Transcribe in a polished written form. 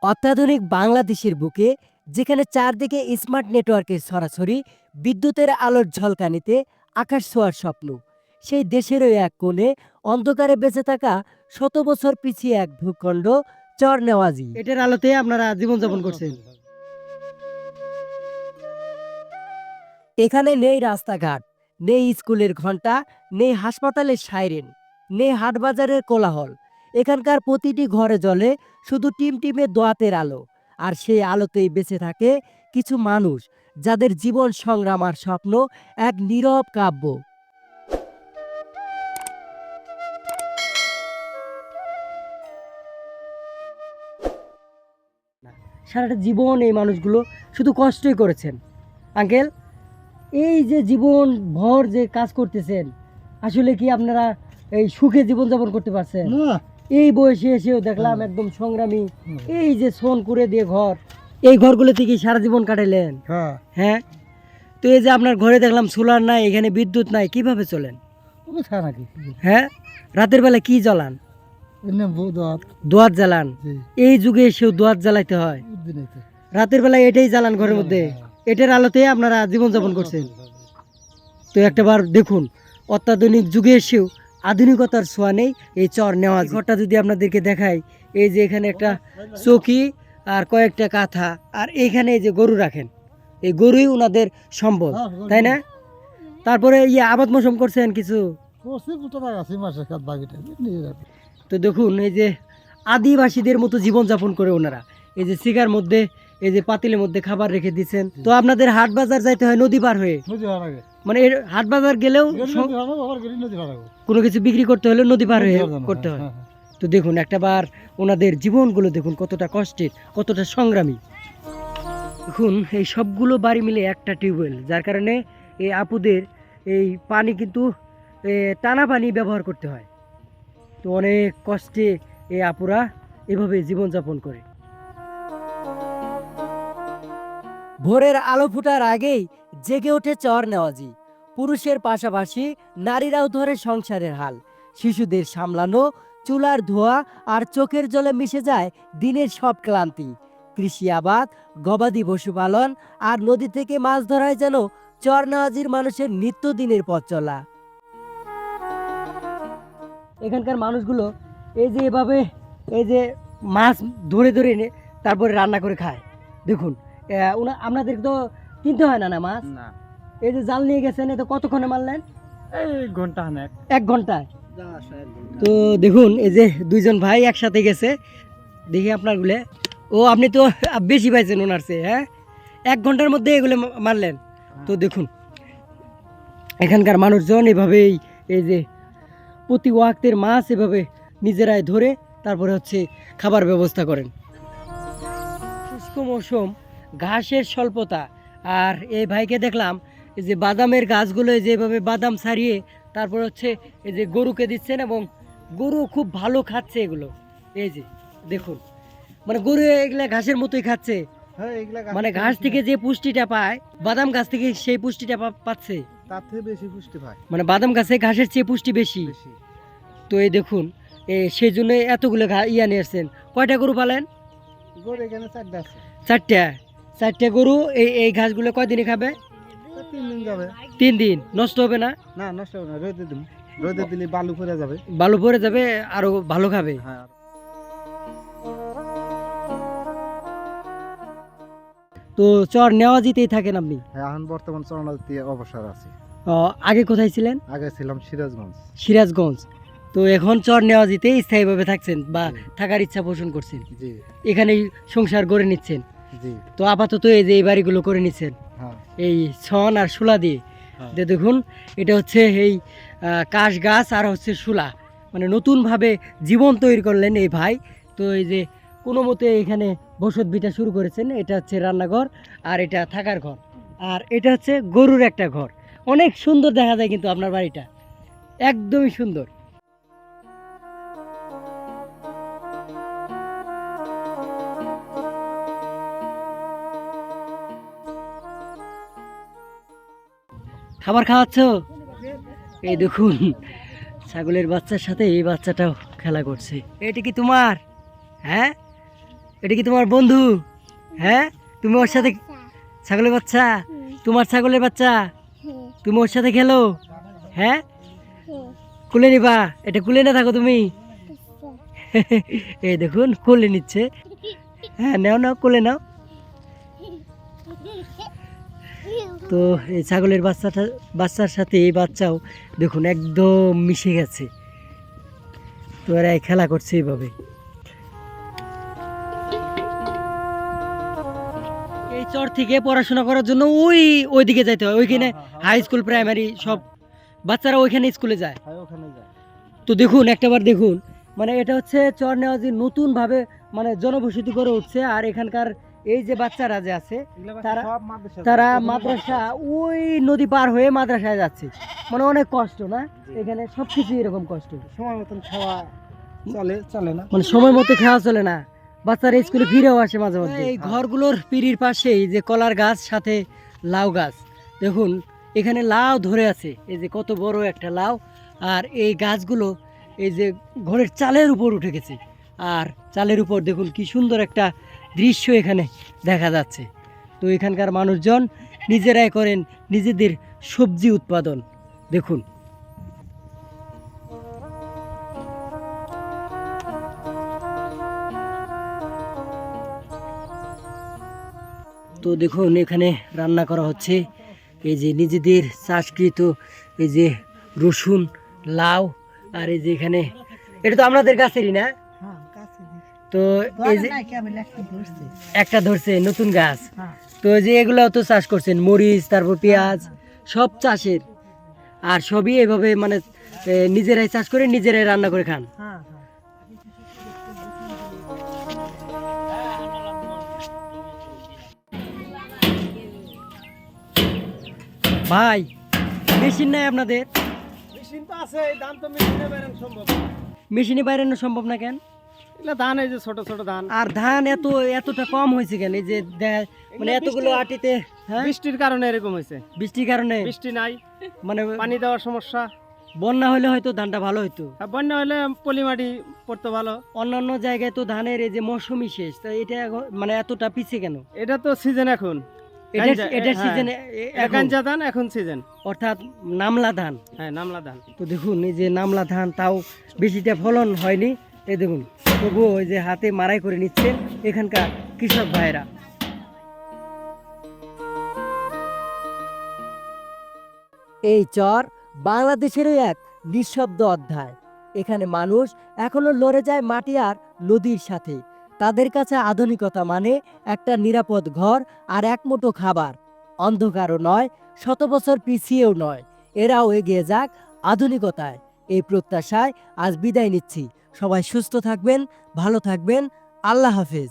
অত্যাধুনিক বাংলাদেশের বুকে যেখানে চারদিকে স্মার্ট নেটওয়ার্কের ছড়াছড়ি, বিদ্যুতের আলোর ঝলকানিতে আকাশ ছোঁয়ার স্বপ্ন, সেই দেশেরও এক কোণে অন্ধকারে বেঁচে থাকা শত বছর পিছিয়ে এক ভূখণ্ড, চর নেওয়াজি। এটার আলোতে আপনারা জীবনযাপন করছেন। এখানে নেই রাস্তাঘাট, নেই স্কুলের ঘন্টা, নেই হাসপাতালের সাইরেন, নেই হাটবাজারের কোলাহল। এখানকার প্রতিটি ঘরে জ্বলে শুধু টিমটিমে দোয়াতের আলো। আর সেই আলোতেই বেঁচে থাকে কিছু মানুষ, যাদের জীবন সংগ্রাম আর স্বপ্ন এক নীরব কাব্য। সারাটা জীবন এই মানুষগুলো শুধু কষ্টই করেছেন। আঙ্কেল, এই যে জীবন ভর যে কাজ করতেছেন, আসলে কি আপনারা এই সুখে জীবনযাপন করতে পারছেন? না। এই বয়সে এসেও দেখলাম একদম সংগ্রামী। এই যে ছন করে দিয়ে ঘর, এই ঘরগুলো থেকে সারা জীবন কাটাইলেন। হ্যাঁ, হ্যাঁ, তো এই যে আপনার ঘরে দেখলাম সোলার নাই, এখানে বিদ্যুৎ নাই, কিভাবে চলেন? ওকে ছাড়া নাকি? হ্যাঁ, রাতের বেলা কি জ্বালান? এমনি বুধবার দোয়াত জ্বালান? জি, এই যুগে এসেও দোয়াত জ্বালাইতে হয়? দিনেতে। রাতের বেলা এটাই জ্বালান ঘরের মধ্যে? এটার আলোতে আপনারা জীবনযাপন করছেন? তো একটাবার দেখুন, অত্যাধুনিক যুগে এসেও আধুনিকতার ছোঁয়া নেই এই চর নেওয়াজি। ঘরটা যদি আপনাদেরকে দেখাই, এই যে এখানে একটা চৌকি আর কয়েকটা কাঁথা, আর এইখানে এই যে গরু রাখেন, এই গরুই ওনাদের সম্বল, তাই না? তারপরে ইয়ে আবাদ মৌসুম করছেন কিছু? করছি পুতরা গাছি মাসে খাত বাগিটা নিয়ে যাবে। তো দেখুন, এই যে আদিবাসীদের মতো জীবনযাপন করে ওনারা, এই যে সিগার মধ্যে, এই যে পাতিলের মধ্যে খাবার রেখে দিচ্ছেন। তো আপনাদের হাট বাজার যাইতে হয় নদী পার হয়ে? নদী ভাড়া লাগে। মানে এর হাট বাজার গেলেও নদী ভাড়া আবার গেলি নদী ভাড়া লাগে। কোনো কিছু বিক্রি করতে হলে নদী পার হয়ে করতে হয়। হ্যাঁ, তো দেখুন একটাবার ওনাদের জীবনগুলো দেখুন, কতটা কষ্টের, কতটা সংগ্রামী। দেখুন এই সবগুলো বাড়ি মিলে একটা টিউবওয়েল, যার কারণে এই আপুদের এই পানি কিন্তু টানা পানি ব্যবহার করতে হয়। তো অনেক কষ্টে এই আপুরা এভাবে জীবনযাপন করে। ভোরের আলো ফোটার আগেই জেগে ওঠে চর নেওয়াজি। পুরুষের পাশাপাশি নারীরাও ধরে সংসারের হাল। শিশুদের সামলানো, চুলার ধোয়া আর চোখের জলে মিশে যায় দিনের সব ক্লান্তি। কৃষি আবাদ, গবাদি পশুপালন আর নদী থেকে মাছ ধরায় যেন চর নেওয়াজির মানুষের নিত্যদিনের পথ চলা। এখানকার মানুষগুলো এই যে এভাবে এই যে মাছ ধরে ধরে এনে তারপরে রান্না করে খায়। দেখুন, আপনাদের তো কিনতে হয় না না মাছ? না, এই যে জাল নিয়ে গেছেন, এটা কতক্ষণে মারলেন? এই ঘন্টা খানেক। 1 ঘন্টায়? তো দেখুন এই যে দুইজন ভাই একসাথে গেছে, দেখি আপনার গুলে। ও, আপনি তো বেশি পাইছেন ওনার চেয়ে। হ্যাঁ, 1 ঘন্টার মধ্যে এগুলো মারলেন। তো দেখুন এখানকার মানুষজন এভাবেই এই যে প্রতি ওয়াক্তের মাছ এভাবে নিজেরাই ধরে তারপরে হচ্ছে খাবার ব্যবস্থা করেন। শুষ্ক মৌসুম, ঘাসের স্বল্পতা, আর এই ভাইকে দেখলাম এই যে বাদামের গাছগুলো যেভাবে বাদাম ছাড়িয়ে তারপর হচ্ছে এই যে গরুকে দিচ্ছেন, এবং গরু খুব ভালো খাচ্ছে এগুলো। এই যে দেখুন, মানে গরু এগুলা ঘাসের মতোই খাচ্ছে। হ্যাঁ, এগুলা মানে ঘাস থেকে যে পুষ্টিটা পায়, বাদাম গাছ থেকে সেই পুষ্টিটা পাচ্ছে। তার থেকে বেশি পুষ্টি পায়। মানে বাদাম গাছে ঘাসের চেয়ে পুষ্টি বেশি। তো এই দেখুন, সেই জন্য এতগুলো ইয়া নিয়ে আসছেন। কয়টা গরু পালেন? গরু এখানে 4টা আছে। 4টা গরু। এই ঘাসগুলো কয়দিনে খাবে? 3 দিন যাবে। 3 দিন। নষ্ট হবে না? না, নষ্ট হবে না, রোদে দিন। রোদে দিলে বালু পড়ে যাবে। বালু পরে যাবে, আরো ভালো খাবে। হ্যাঁ। তো চর নেওয়াজিতেই থাকেন আপনি? হ্যাঁ, এখন বর্তমান চরণাতে অবসর আছে। আগে কোথায় ছিলেন? আগে ছিলাম সিরাজগঞ্জ। সিরাজগঞ্জ। তো এখন চর নেওয়াজিতে স্থায়ীভাবে থাকছেন বা থাকার ইচ্ছা পোষণ করছেন? জি, এখানেই সংসার গড়ে নিচ্ছেন? জি। তো আপাতত এই যে এই বাড়িগুলো করে নিচ্ছেন হ্যাঁ, এই ছন আর শুলা দিয়ে। হ্যাঁ। দেখুন এটা হচ্ছে এই কাশ গাছ আর হচ্ছে শুলা, মানে নতুনভাবে জীবন তৈরি করলেন এই ভাই। তো এই যে কোনো মতে এখানে বসত ভিটা শুরু করেছেন। এটা হচ্ছে রান্নাঘর, আর এটা থাকার ঘর, আর এটা হচ্ছে গরুর একটা ঘর। অনেক সুন্দর দেখা যায় কিন্তু আপনার বাড়িটা, একদমই সুন্দর। খাবার খাওয়াচ্ছ? এই দেখুন ছাগলের বাচ্চার সাথে এই বাচ্চাটাও খেলা করছে। এটা কি তোমার? হ্যাঁ, এটা কি তোমার বন্ধু? হ্যাঁ, তুমি ওর সাথে ছাগলের বাচ্চা, তোমার ছাগলের বাচ্চা, তুমি ওর সাথে খেলো? হ্যাঁ, কুলে নিবা, এটা কুলে না থাকো তুমি। এই দেখুন কোলে নিচ্ছে। হ্যাঁ, নাও নাও, কোলে নাও। তো এই ছাগলের বাচ্চার সাথে এই বাচ্চাও দেখুন একদম মিশে গেছে। তো এরা খেলা করছে এইভাবে। এই চর থেকে পড়াশোনা করার জন্য ওইদিকে যাইতে হয়, ওইখানে হাই স্কুল প্রাইমারি সব বাচ্চারা ওইখানে স্কুলে যায়। হ্যাঁ, ওখানে যায়। তো দেখুন একটাবার দেখুন, মানে এটা হচ্ছে চর নেওয়াজি নতুন ভাবে মানে জনবসতি করে উঠছে। আর এখানকার এই যে বাচ্চারা যে আছে তারা মাদ্রাসা ওই নদী পার হয়ে মাদ্রাসায় যাচ্ছে। মানে অনেক কষ্ট না, এখানে সবকিছু এরকম কষ্ট। সময় মতন খাওয়া চলে না, মানে সময় মতো খাওয়া চলে না, বাচ্চারা স্কুলে ফিরেও আসে মাঝে মধ্যে। এই ঘরগুলোর পিড়ির পাশেই যে কলার গাছ সাথে লাউ গাছ, দেখুন এখানে লাউ ধরে আছে, এই যে কত বড় একটা লাউ। আর এই গাছগুলো এই যে ঘরের চালের উপর উঠে গেছে। আর চালের উপর দেখুন কি সুন্দর একটা দৃশ্য এখানে দেখা যাচ্ছে। তো এখানকার মানুষজন নিজেরাই করেন নিজেদের সবজি উৎপাদন। দেখুন তো দেখুন এখানে রান্না করা হচ্ছে, এই যে নিজেদের চাষকৃত এই যে রসুন, লাউ, আর এই যে এখানে এটা তো আপনাদের গাছেরই না? তো এই যে একটা ধরছে নতুন গাছ, তো এই যে এগুলাও তো চাষ করছেন, মরিচ, তারপর পেঁয়াজ, সব চাষের। আর সবই এভাবে মানে নিজেরাই চাষ করে নিজেরাই রান্না করে খান। ভাই মেশিন নাই আপনাদের? মেশিন তো আছে, ধান তো মেশিনে বেরানো সম্ভব না। মেশিনে বাইরানো সম্ভব না কেন? এগুলা ধান, এই যে ছোট ছোট ধান। আর ধান এতটা কম হয়েছে কেন? এই যে মানে এতগুলো আটিতে, হ্যাঁ বৃষ্টির কারণে এরকম হয়েছে। বৃষ্টির কারণে? বৃষ্টি নাই, মানে পানি দেওয়ার সমস্যা। বন্যা হলে হয়তো ধানটা ভালো হতো। আর বন্যা হলে পলি মাটি পড়তো ভালো। অন্যান্য জায়গায় তো ধানের এই যে মৌসুমই শেষ, তো এটা মানে এতটা পিছিয়ে কেন? এটা তো সিজন এখন, এটা সিজনে গাঞ্জা ধান এখন সিজন, অর্থাৎ নামলা ধান। হ্যাঁ নামলা ধান। তো দেখুন এই যে নামলা ধান, তাও বেশিটা ফলন হয়নি। এই দেখুন তবুও ওই যে হাতে মারাই করে নিচ্ছেন এখানকার কৃষক ভাইরা। এই চর বাংলাদেশেরও এক নিঃশব্দ অধ্যায়। এখানে মানুষ এখনো লড়ে যায় মাটি আর নদীর সাথে। তাদের কাছে আধুনিকতা মানে একটা নিরাপদ ঘর আর এক মুঠো খাবার। অন্ধকারও নয়, শত বছর পিছিয়েও নয়, এরাও এগিয়ে যাক আধুনিকতায়। এই প্রত্যাশায় আজ বিদায় নিচ্ছি। সবাই সুস্থ থাকবেন, ভালো থাকবেন। আল্লাহ হাফেজ।